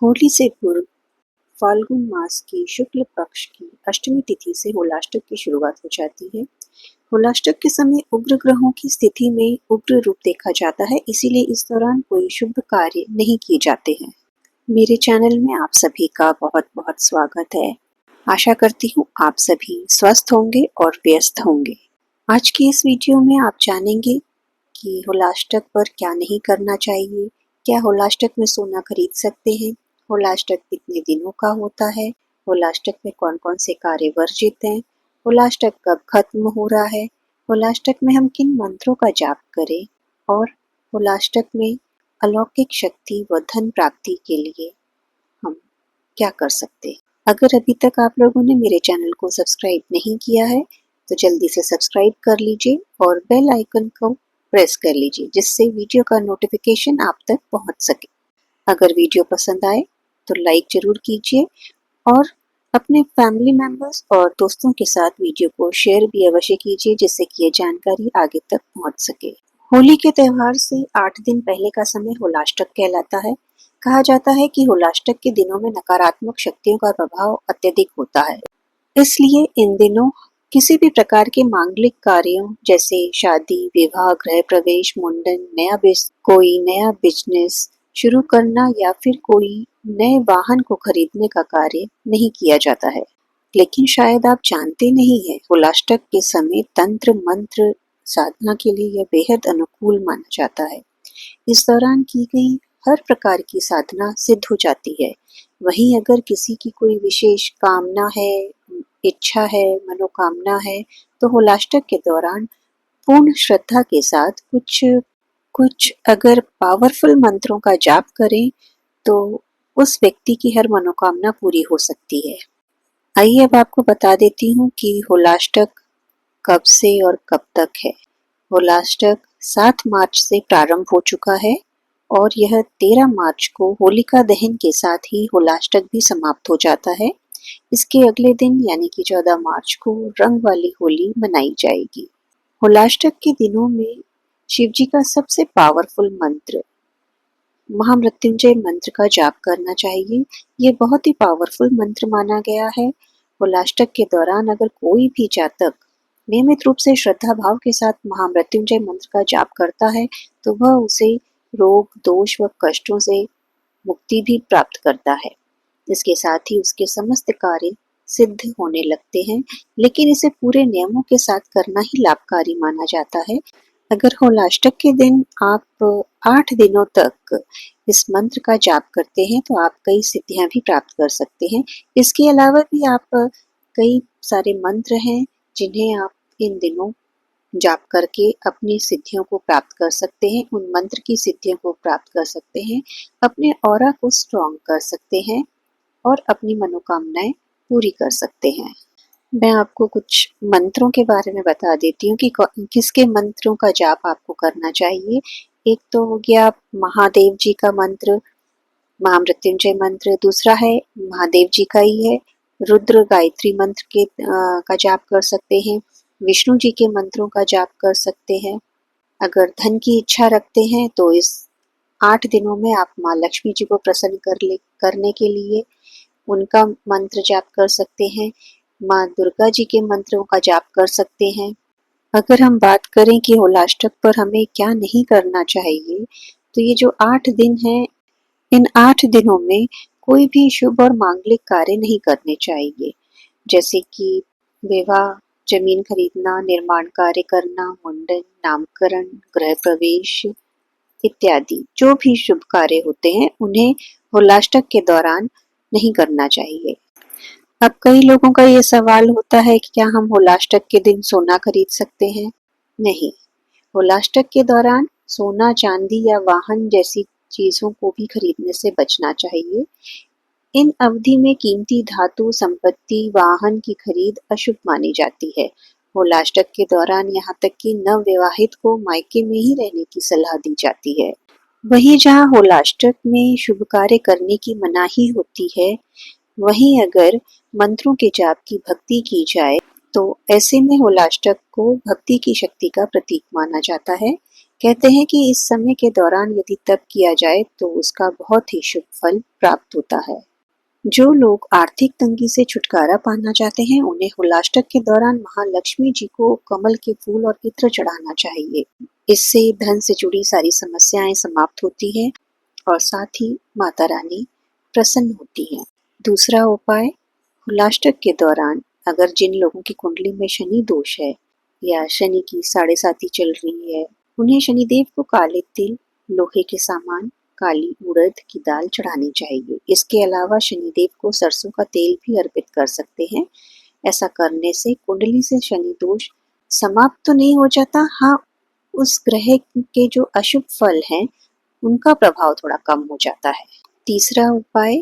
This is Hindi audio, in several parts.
होली से पूर्व फाल्गुन मास की शुक्ल पक्ष की अष्टमी तिथि से होलाष्टक की शुरुआत हो जाती है। होलाष्टक के समय उग्र ग्रहों की स्थिति में उग्र रूप देखा जाता है, इसीलिए इस दौरान कोई शुभ कार्य नहीं किए जाते हैं। मेरे चैनल में आप सभी का बहुत बहुत स्वागत है। आशा करती हूँ आप सभी स्वस्थ होंगे और व्यस्त होंगे। आज की इस वीडियो में आप जानेंगे कि होलाष्टक पर क्या नहीं करना चाहिए, क्या होलाष्टक में सोना खरीद सकते हैं, होलाष्टक कितने दिनों का होता है, होलाष्टक में कौन कौन से कार्य वर्जित हैं, होलाष्टक कब खत्म हो रहा है, होलाष्टक में हम किन मंत्रों का जाप करें और होलाष्टक में अलौकिक शक्ति व धन प्राप्ति के लिए हम क्या कर सकते हैं। अगर अभी तक आप लोगों ने मेरे चैनल को सब्सक्राइब नहीं किया है तो जल्दी से सब्सक्राइब कर लीजिए और बेल आइकन को प्रेस कर लीजिए, जिससे वीडियो का नोटिफिकेशन आप तक पहुंच सके। अगर वीडियो पसंद आए तो लाइक जरूर कीजिए और अपने फैमिली मेंबर्स और दोस्तों के साथ वीडियो को शेयर भी अवश्य कीजिए, जिससे कि ये जानकारी आगे तक पहुंच सके। होली के त्योहार से 8 दिन पहले का समय होलाष्टक कहलाता है। कहा जाता है कि होलाष्टक के दिनों में नकारात्मक शक्तियों का प्रभाव अत्यधिक होता है, इसलिए इन दिनों किसी भी प्रकार के मांगलिक कार्यों जैसे शादी, विवाह, गृह प्रवेश, मुंडन, कोई नया बिजनेस शुरू करना या फिर कोई नए वाहन को खरीदने का कार्य नहीं किया जाता है। लेकिन शायद आप जानते नहीं है, होलाष्टक के समय तंत्र मंत्र साधना के लिए यह बेहद अनुकूल माना जाता है। इस दौरान की गई हर प्रकार की साधना सिद्ध हो जाती है। वहीं अगर किसी की कोई विशेष कामना है, इच्छा है, मनोकामना है, तो होलाष्टक के दौरान पूर्ण श्रद्धा के साथ कुछ कुछ अगर पावरफुल मंत्रों का जाप करें तो उस व्यक्ति की हर मनोकामना पूरी हो सकती है। आइए अब आपको बता देती हूँ कि होलाष्टक कब से और कब तक है। होलाष्टक 7 मार्च से प्रारंभ हो चुका है और यह 13 मार्च को होलिका दहन के साथ ही होलाष्टक भी समाप्त हो जाता है। इसके अगले दिन यानी कि 14 मार्च को रंग वाली होली मनाई जाएगी। होलाष्टक के दिनों में शिव जी का सबसे पावरफुल मंत्र महामृत्युंजय मंत्र का जाप करना चाहिए। ये बहुत ही पावरफुल मंत्र माना गया है। होलाष्टक के दौरान अगर कोई भी जातक नियमित रूप से श्रद्धा भाव के साथ महामृत्युंजय मंत्र का जाप करता है तो वह उसे रोग, दोष व कष्टों से मुक्ति भी प्राप्त करता है। इसके साथ ही उसके समस्त कार्य सिद्ध होने लगते हैं, लेकिन इसे पूरे नियमों के साथ करना ही लाभकारी माना जाता है। अगर होलाष्टक के दिन आप 8 दिनों तक इस मंत्र का जाप करते हैं तो आप कई सिद्धियां भी प्राप्त कर सकते हैं। इसके अलावा भी आप कई सारे मंत्र हैं जिन्हें आप इन दिनों जाप करके अपनी सिद्धियों को प्राप्त कर सकते हैं, उन मंत्र की सिद्धियों को प्राप्त कर सकते हैं, अपने ऑरा को स्ट्रॉन्ग कर सकते हैं और अपनी मनोकामनाएं पूरी कर सकते हैं। मैं आपको कुछ मंत्रों के बारे में बता देती हूँ कि किसके मंत्रों का जाप आपको करना चाहिए। एक तो हो गया महादेव जी का मंत्र, महामृत्युंजय मंत्र। दूसरा है महादेव जी का ही है, रुद्र गायत्री मंत्र का जाप कर सकते हैं। विष्णु जी के मंत्रों का जाप कर सकते हैं। अगर धन की इच्छा रखते हैं तो इस 8 दिनों में आप माँ लक्ष्मी जी को प्रसन्न करने के लिए उनका मंत्र जाप कर सकते हैं। माँ दुर्गा जी के मंत्रों का जाप कर सकते हैं। अगर हम बात करें कि होलाष्टक पर हमें क्या नहीं करना चाहिए, तो ये जो 8 दिन हैं, इन 8 दिनों में कोई भी शुभ और मांगलिक कार्य नहीं करने चाहिए, जैसे कि विवाह, जमीन खरीदना, निर्माण कार्य करना, मुंडन, नामकरण, गृह प्रवेश इत्यादि। जो भी शुभ कार्य होते हैं उन्हें होलाष्टक के दौरान नहीं करना चाहिए। अब कई लोगों का ये सवाल होता है कि क्या हम होलाष्टक के दिन सोना खरीद सकते हैं? नहीं, होलाष्टक के दौरान सोना, चांदी या वाहन जैसी चीजों को भी खरीदने से बचना चाहिए। इन अवधि में कीमती धातु, संपत्ति, वाहन की खरीद अशुभ मानी जाती है। होलाष्टक के दौरान यहाँ तक कि नवविवाहित को मायके में ही रहने की सलाह दी जाती है। वहीं जहाँ होलाष्टक में शुभ कार्य करने की मनाही होती है, वहीं अगर मंत्रों के जाप की भक्ति की जाए तो ऐसे में होलाष्टक को भक्ति की शक्ति का प्रतीक माना जाता है। कहते हैं कि इस समय के दौरान यदि तप किया जाए तो उसका बहुत ही शुभ फल प्राप्त होता है। जो लोग आर्थिक तंगी से छुटकारा पाना चाहते हैं उन्हें होलाष्टक के दौरान महालक्ष्मी जी को कमल के फूल और इत्र चढ़ाना चाहिए। इससे धन से जुड़ी सारी समस्याएं समाप्त होती है और साथ ही माता रानी प्रसन्न होती हैं। दूसरा उपाय, होलाष्टक के दौरान अगर जिन लोगों की कुंडली में शनि दोष है या शनि की साढ़े साती चल रही है, उन्हें शनिदेव को काले तिल, लोहे के सामान, काली उड़द की दाल चढ़ानी चाहिए। इसके अलावा शनिदेव को सरसों का तेल भी अर्पित कर सकते हैं। ऐसा करने से कुंडली से शनि दोष समाप्त तो नहीं हो जाता, हाँ, उस ग्रह के जो अशुभ फल हैं उनका प्रभाव थोड़ा कम हो जाता है। तीसरा उपाय,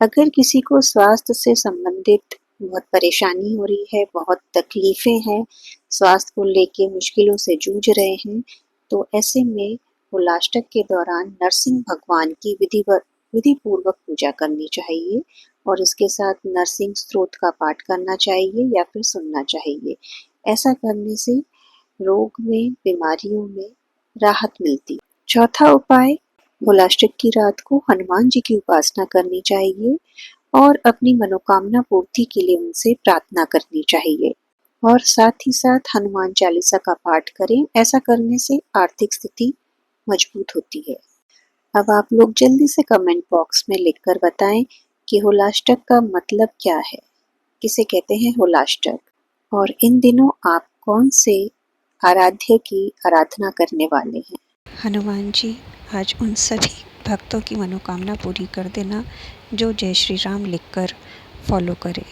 अगर किसी को स्वास्थ्य से संबंधित बहुत परेशानी हो रही है, बहुत तकलीफें हैं, स्वास्थ्य को लेके मुश्किलों से जूझ रहे हैं, तो ऐसे में होलाष्टक के दौरान नरसिंह भगवान की विधि पूर्वक पूजा करनी चाहिए और इसके साथ नरसिंह स्तोत्र का पाठ करना चाहिए या फिर सुनना चाहिए। ऐसा करने से रोग में, बीमारियों में राहत मिलती। चौथा उपाय, होलाष्टक की रात को हनुमान जी की उपासना करनी चाहिए और अपनी मनोकामना पूर्ति के लिए उनसे प्रार्थना करनी चाहिए और साथ ही साथ हनुमान चालीसा का पाठ करें। ऐसा करने से आर्थिक स्थिति मजबूत होती है। अब आप लोग जल्दी से कमेंट बॉक्स में लिखकर बताएं कि होलाष्टक का मतलब क्या है, किसे कहते हैं होलाष्टक, और इन दिनों आप कौन से आराध्य की आराधना करने वाले हैं। हनुमान जी आज उन सभी भक्तों की मनोकामना पूरी कर देना जो जय श्री राम लिखकर फॉलो करे।